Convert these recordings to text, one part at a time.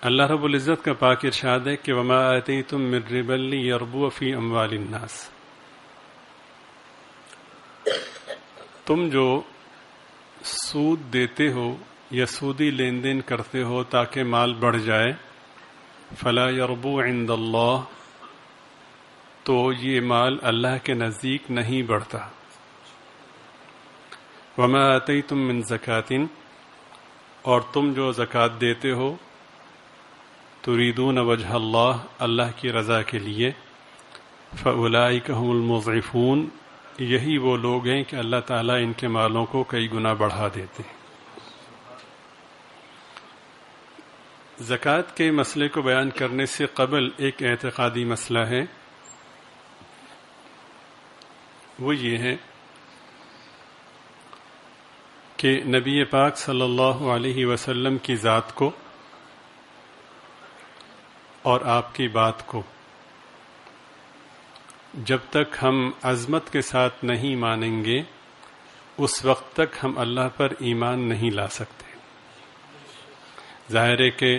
اللہ رب العزت کا پاک ارشاد ہے کہ وما آتیتم من ربا لیربو فی اموال الناس، تم جو سود دیتے ہو یا سودی لین دین کرتے ہو تاکہ مال بڑھ جائے، فلا یربو عند اللہ، تو یہ مال اللہ کے نزدیک نہیں بڑھتا۔ وما آتیتم من زکات، اور تم جو زکوٰۃ دیتے ہو تریدون وجہ اللہ، اللہ کی رضا کے لیے، فاولئک هم المضعفون، یہی وہ لوگ ہیں کہ اللہ تعالیٰ ان کے مالوں کو کئی گنا بڑھا دیتے ہیں۔ زکوٰۃ کے مسئلے کو بیان کرنے سے قبل ایک اعتقادی مسئلہ ہے، وہ یہ ہے کہ نبی پاک صلی اللہ علیہ وسلم کی ذات کو اور آپ کی بات کو جب تک ہم عظمت کے ساتھ نہیں مانیں گے اس وقت تک ہم اللہ پر ایمان نہیں لا سکتے۔ ظاہر ہے کہ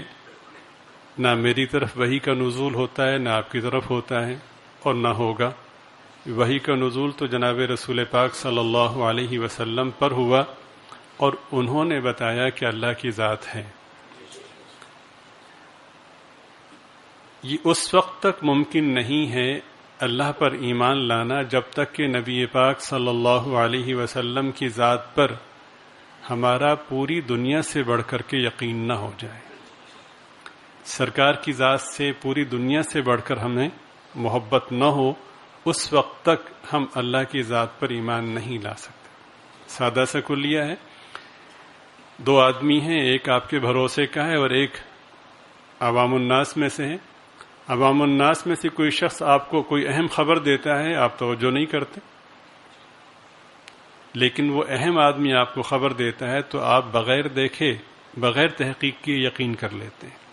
نہ میری طرف وحی کا نزول ہوتا ہے، نہ آپ کی طرف ہوتا ہے، اور نہ ہوگا۔ وحی کا نزول تو جناب رسول پاک صلی اللہ علیہ وسلم پر ہوا، اور انہوں نے بتایا کہ اللہ کی ذات ہے۔ یہ اس وقت تک ممکن نہیں ہے اللہ پر ایمان لانا جب تک کہ نبی پاک صلی اللہ علیہ وسلم کی ذات پر ہمارا پوری دنیا سے بڑھ کر کے یقین نہ ہو جائے۔ سرکار کی ذات سے پوری دنیا سے بڑھ کر ہمیں محبت نہ ہو، اس وقت تک ہم اللہ کی ذات پر ایمان نہیں لا سکتے۔ سادہ سا کلیہ ہے، دو آدمی ہیں، ایک آپ کے بھروسے کا ہے اور ایک عوام الناس میں سے ہے۔ عوام الناس میں سے کوئی شخص آپ کو کوئی اہم خبر دیتا ہے، آپ توجہ نہیں کرتے، لیکن وہ اہم آدمی آپ کو خبر دیتا ہے تو آپ بغیر دیکھے، بغیر تحقیق کی یقین کر لیتے ہیں۔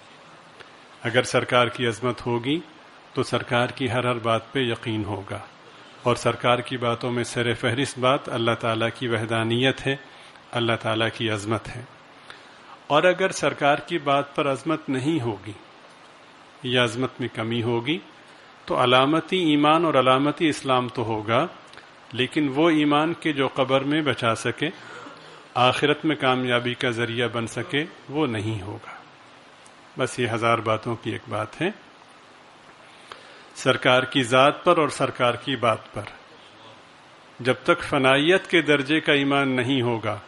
اگر سرکار کی عظمت ہوگی تو سرکار کی ہر بات پہ یقین ہوگا، اور سرکار کی باتوں میں سر فہرست بات اللہ تعالیٰ کی وحدانیت ہے، اللہ تعالیٰ کی عظمت ہے۔ اور اگر سرکار کی بات پر عظمت نہیں ہوگی یا عظمت میں کمی ہوگی تو علامتی ایمان اور علامتی اسلام تو ہوگا، لیکن وہ ایمان کے جو قبر میں بچا سکے، آخرت میں کامیابی کا ذریعہ بن سکے، وہ نہیں ہوگا۔ بس یہ ہزار باتوں کی ایک بات ہے۔ سرکار کی ذات پر اور سرکار کی بات پر جب تک فنائیت کے درجے کا ایمان نہیں ہوگا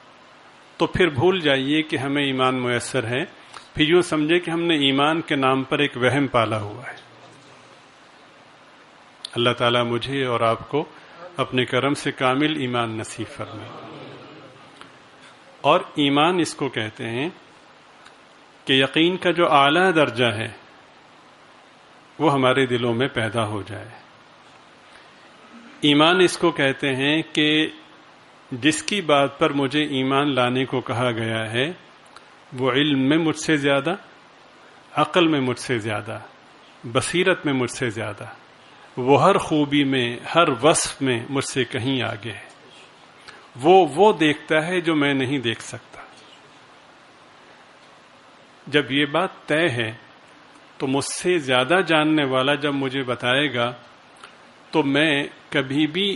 تو پھر بھول جائیے کہ ہمیں ایمان میسر ہے، پھر یوں سمجھے کہ ہم نے ایمان کے نام پر ایک وہم پالا ہوا ہے۔ اللہ تعالیٰ مجھے اور آپ کو اپنے کرم سے کامل ایمان نصیب فرمائے۔ اور ایمان اس کو کہتے ہیں کہ یقین کا جو اعلیٰ درجہ ہے وہ ہمارے دلوں میں پیدا ہو جائے۔ ایمان اس کو کہتے ہیں کہ جس کی بات پر مجھے ایمان لانے کو کہا گیا ہے وہ علم میں مجھ سے زیادہ، عقل میں مجھ سے زیادہ، بصیرت میں مجھ سے زیادہ، وہ ہر خوبی میں، ہر وصف میں مجھ سے کہیں آگے ہے۔ وہ دیکھتا ہے جو میں نہیں دیکھ سکتا۔ جب یہ بات طے ہے تو مجھ سے زیادہ جاننے والا جب مجھے بتائے گا تو میں کبھی بھی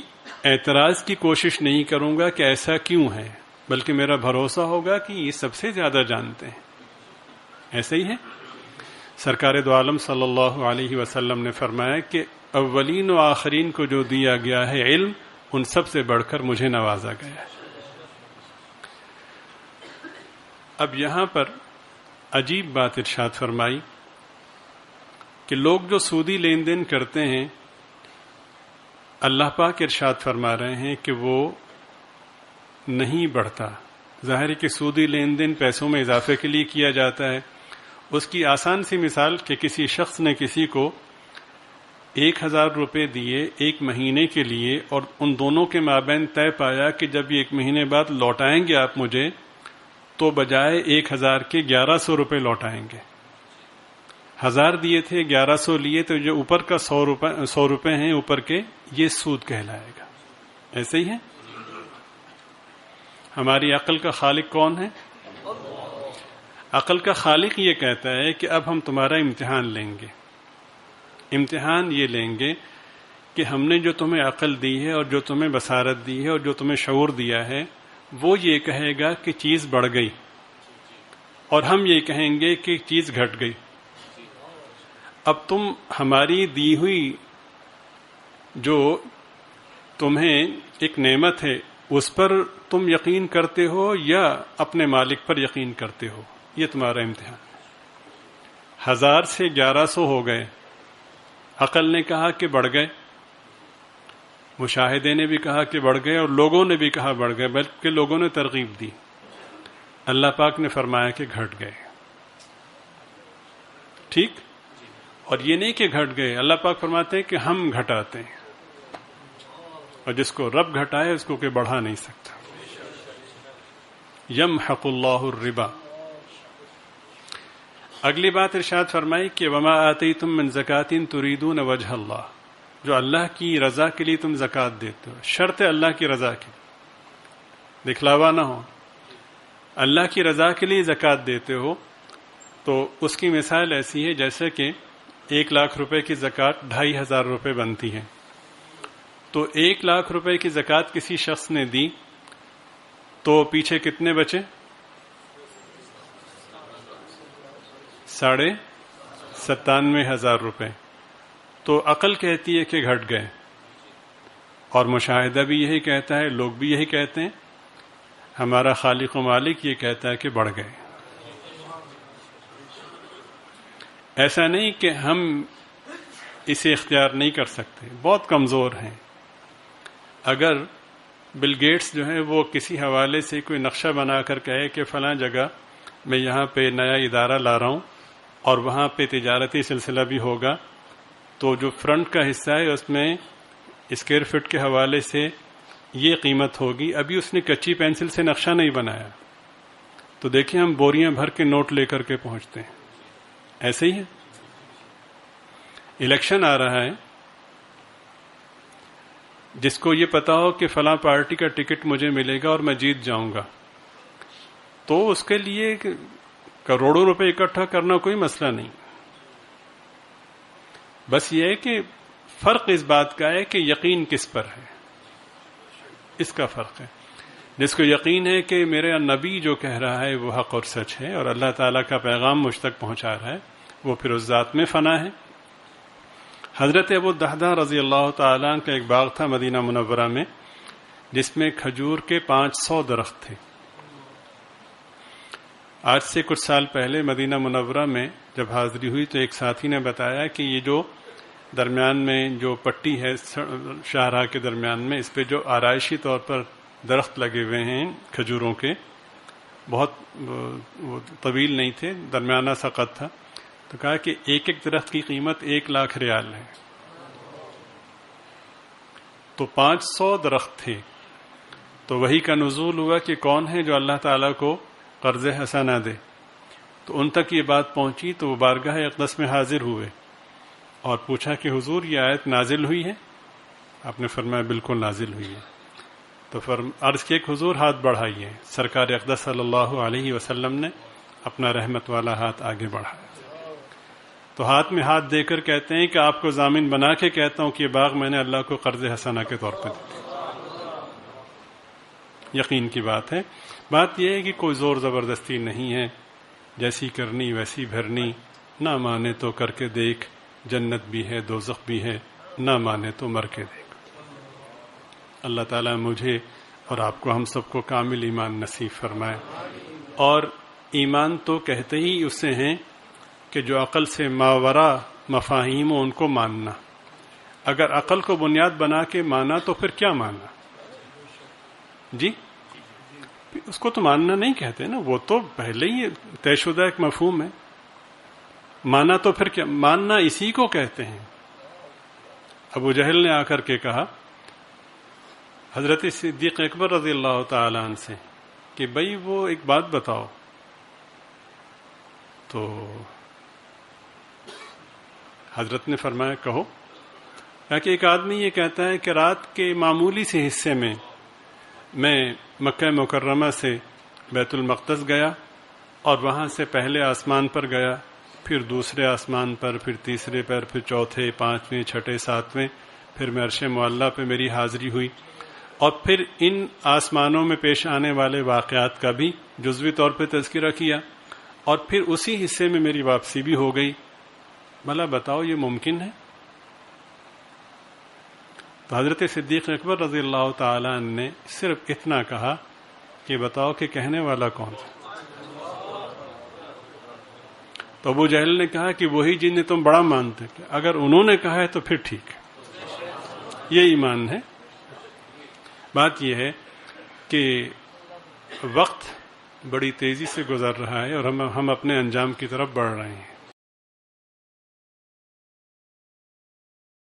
اعتراض کی کوشش نہیں کروں گا کہ ایسا کیوں ہے، بلکہ میرا بھروسہ ہوگا کہ یہ سب سے زیادہ جانتے ہیں۔ ایسے ہی ہے، سرکار دو عالم صلی اللہ علیہ وسلم نے فرمایا کہ اولین و آخرین کو جو دیا گیا ہے علم، ان سب سے بڑھ کر مجھے نوازا گیا ہے۔ اب یہاں پر عجیب بات ارشاد فرمائی کہ لوگ جو سودی لین دین کرتے ہیں، اللہ پاک ارشاد فرما رہے ہیں کہ وہ نہیں بڑھتا۔ ظاہر ہے کہ سودی لین دین پیسوں میں اضافے کے لیے کیا جاتا ہے۔ اس کی آسان سی مثال کہ کسی شخص نے کسی کو 1000 روپے دیے ایک مہینے کے لیے، اور ان دونوں کے مابین طے پایا کہ جب یہ 1 مہینے بعد لوٹائیں گے آپ مجھے، تو بجائے 1000 کے 1100 روپے لوٹائیں گے۔ 1000 دیے تھے، 1100 لیے، تو جو اوپر کا 100 روپے ہیں اوپر کے، یہ سود کہلائے گا۔ ایسے ہی ہے۔ ہماری عقل کا خالق کون ہے؟ عقل کا خالق یہ کہتا ہے کہ اب ہم تمہارا امتحان لیں گے. امتحان یہ لیں گے کہ ہم نے جو تمہیں عقل دی ہے اور جو تمہیں بصارت دی ہے اور جو تمہیں شعور دیا ہے وہ یہ کہے گا کہ چیز بڑھ گئی، اور ہم یہ کہیں گے کہ چیز گھٹ گئی. اب تم ہماری دی ہوئی جو تمہیں ایک نعمت ہے اس پر تم یقین کرتے ہو یا اپنے مالک پر یقین کرتے ہو، یہ تمہارا امتحان. 1000 سے 1100 ہو گئے، عقل نے کہا کہ بڑھ گئے، مشاہدے نے بھی کہا کہ بڑھ گئے، اور لوگوں نے بھی کہا بڑھ گئے، بلکہ لوگوں نے ترغیب دی. اللہ پاک نے فرمایا کہ گھٹ گئے. ٹھیک، اور یہ نہیں کہ گھٹ گئے، اللہ پاک فرماتے ہیں کہ ہم گھٹاتے ہیں، اور جس کو رب گھٹائے اس کو کوئی بڑھا نہیں سکتا. یمحق اللہ الربا. اگلی بات ارشاد فرمائی کہ وما آتیتم من زکات تریدون وجہ اللہ، جو اللہ کی رضا کے لیے تم زکات دیتے ہو، شرط ہے اللہ کی رضا کی، دکھلاوا نہ ہو. اللہ کی رضا کے لیے زکات دیتے ہو تو اس کی مثال ایسی ہے جیسے کہ 1 لاکھ روپے کی زکات 2500 روپے بنتی ہے. تو 1 لاکھ روپے کی زکات کسی شخص نے دی تو پیچھے کتنے بچے؟ 97,500 روپے. تو عقل کہتی ہے کہ گھٹ گئے، اور مشاہدہ بھی یہی کہتا ہے، لوگ بھی یہی کہتے ہیں، ہمارا خالق و مالک یہ کہتا ہے کہ بڑھ گئے. ایسا نہیں کہ ہم اسے اختیار نہیں کر سکتے، بہت کمزور ہیں. اگر بل گیٹس جو ہے وہ کسی حوالے سے کوئی نقشہ بنا کر کہے کہ فلاں جگہ میں یہاں پہ نیا ادارہ لا رہا ہوں اور وہاں پہ تجارتی سلسلہ بھی ہوگا، تو جو فرنٹ کا حصہ ہے اس میں اسکوائر فٹ کے حوالے سے یہ قیمت ہوگی. ابھی اس نے کچی پینسل سے نقشہ نہیں بنایا، تو دیکھیں ہم بوریاں بھر کے نوٹ لے کر کے پہنچتے ہیں. ایسے ہی ہے. الیکشن آ رہا ہے، جس کو یہ پتا ہو کہ فلاں پارٹی کا ٹکٹ مجھے ملے گا اور میں جیت جاؤں گا، تو اس کے لیے کروڑوں روپے اکٹھا کرنا کوئی مسئلہ نہیں. بس یہ ہے کہ فرق اس بات کا ہے کہ یقین کس پر ہے، اس کا فرق ہے. جس کو یقین ہے کہ میرا نبی جو کہہ رہا ہے وہ حق اور سچ ہے اور اللہ تعالیٰ کا پیغام مجھ تک پہنچا رہا ہے، وہ پھر اس ذات میں فنا ہے. حضرت ابو الدحداء رضی اللہ تعالیٰ کا ایک باغ تھا مدینہ منورہ میں، جس میں کھجور کے 500 درخت تھے. آج سے کچھ سال پہلے مدینہ منورہ میں جب حاضری ہوئی تو ایک ساتھی نے بتایا کہ یہ جو درمیان میں جو پٹی ہے شاہراہ کے درمیان میں، اس پہ جو آرائشی طور پر درخت لگے ہوئے ہیں کھجوروں کے، بہت وہ طویل نہیں تھے، درمیانہ سا قد تھا. تو کہا کہ ایک ایک درخت کی قیمت 1 لاکھ ریال ہے. تو 500 درخت تھے. تو وہی کا نزول ہوا کہ کون ہے جو اللہ تعالیٰ کو قرض حسنہ دے. تو ان تک یہ بات پہنچی تو وہ بارگاہ اقدس میں حاضر ہوئے اور پوچھا کہ حضور یہ آیت نازل ہوئی ہے؟ آپ نے فرمایا بالکل نازل ہوئی ہے. تو عرض کیا کہ حضور ہاتھ بڑھائیے. سرکار اقدس صلی اللہ علیہ وسلم نے اپنا رحمت والا ہاتھ آگے بڑھایا. تو ہاتھ میں ہاتھ دے کر کہتے ہیں کہ آپ کو ضامن بنا کے کہتا ہوں کہ یہ باغ میں نے اللہ کو قرض حسنہ کے طور پہ دی. یقین کی بات ہے. بات یہ ہے کہ کوئی زور زبردستی نہیں ہے، جیسی کرنی ویسی بھرنی. نہ مانے تو کر کے دیکھ، جنت بھی ہے دوزخ بھی ہے، نہ مانے تو مر کے دیکھ. اللہ تعالیٰ مجھے اور آپ کو، ہم سب کو کامل ایمان نصیب فرمائے. اور ایمان تو کہتے ہی اسے ہیں کہ جو عقل سے ماورا مفاہیم ہو ان کو ماننا. اگر عقل کو بنیاد بنا کے مانا تو پھر کیا مانا؟ جی اس کو تو ماننا نہیں کہتے نا، وہ تو پہلے ہی طے شدہ ایک مفہوم ہے. مانا تو پھر کیا؟ ماننا اسی کو کہتے ہیں. ابو جہل نے آ کر کے کہا حضرت صدیق اکبر رضی اللہ تعالی عنہ سے کہ بھئی وہ ایک بات بتاؤ. تو حضرت نے فرمایا کہو. کہ ایک آدمی یہ کہتا ہے کہ رات کے معمولی سے حصے میں میں مکہ مکرمہ سے بیت المقدس گیا اور وہاں سے پہلے آسمان پر گیا، پھر دوسرے آسمان پر، پھر تیسرے پر، پھر چوتھے، پانچویں، چھٹے، ساتویں، پھر میں عرش معلیٰ پہ میری حاضری ہوئی، اور پھر ان آسمانوں میں پیش آنے والے واقعات کا بھی جزوی طور پہ تذکرہ کیا، اور پھر اسی حصے میں میری واپسی بھی ہو گئی۔ بھلا بتاؤ یہ ممکن ہے؟ تو حضرت صدیق اکبر رضی اللہ تعالی عنہ نے صرف اتنا کہا کہ بتاؤ کہ کہنے والا کون؟ تو ابو جہل نے کہا کہ وہی جنہیں تم بڑا مانتے، کہ اگر انہوں نے کہا ہے تو پھر ٹھیک ہے، یہ ایمان ہے۔ بات یہ ہے کہ وقت بڑی تیزی سے گزر رہا ہے اور ہم اپنے انجام کی طرف بڑھ رہے ہیں۔